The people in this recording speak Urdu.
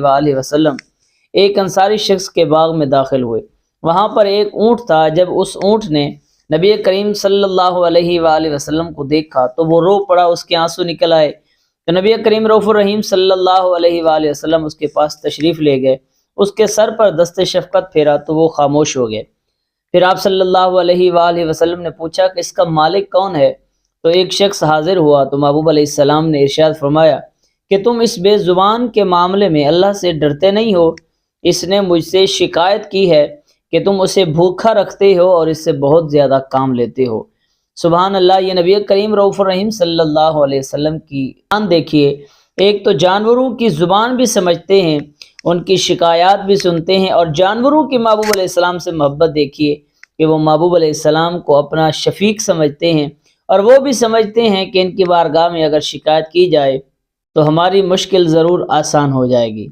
وآلہ وسلم ایک انصاری شخص کے باغ میں داخل ہوئے۔ وہاں پر ایک اونٹ تھا۔ جب اس اونٹ نے نبی کریم صلی اللہ علیہ وآلہ وسلم کو دیکھا تو وہ رو پڑا، اس کے آنسو نکل آئے۔ تو نبی کریم رؤوف الرحیم صلی اللہ علیہ وآلہ وسلم اس کے پاس تشریف لے گئے، اس کے سر پر دست شفقت پھیرا تو وہ خاموش ہو گئے۔ پھر آپ صلی اللہ علیہ وآلہ وسلم نے پوچھا کہ اس کا مالک کون ہے؟ تو ایک شخص حاضر ہوا تو محبوب علیہ السلام نے ارشاد فرمایا کہ تم اس بے زبان کے معاملے میں اللہ سے ڈرتے نہیں ہو؟ اس نے مجھ سے شکایت کی ہے کہ تم اسے بھوکا رکھتے ہو اور اس سے بہت زیادہ کام لیتے ہو۔ سبحان اللہ، یہ نبی کریم رؤوف الرحیم صلی اللہ علیہ وسلم کی شان دیکھیے۔ ایک تو جانوروں کی زبان بھی سمجھتے ہیں، ان کی شکایات بھی سنتے ہیں، اور جانوروں کی محبوب علیہ السلام سے محبت دیکھیے کہ وہ محبوب علیہ السلام کو اپنا شفیق سمجھتے ہیں، اور وہ بھی سمجھتے ہیں کہ ان کی بارگاہ میں اگر شکایت کی جائے تو ہماری مشکل ضرور آسان ہو جائے گی۔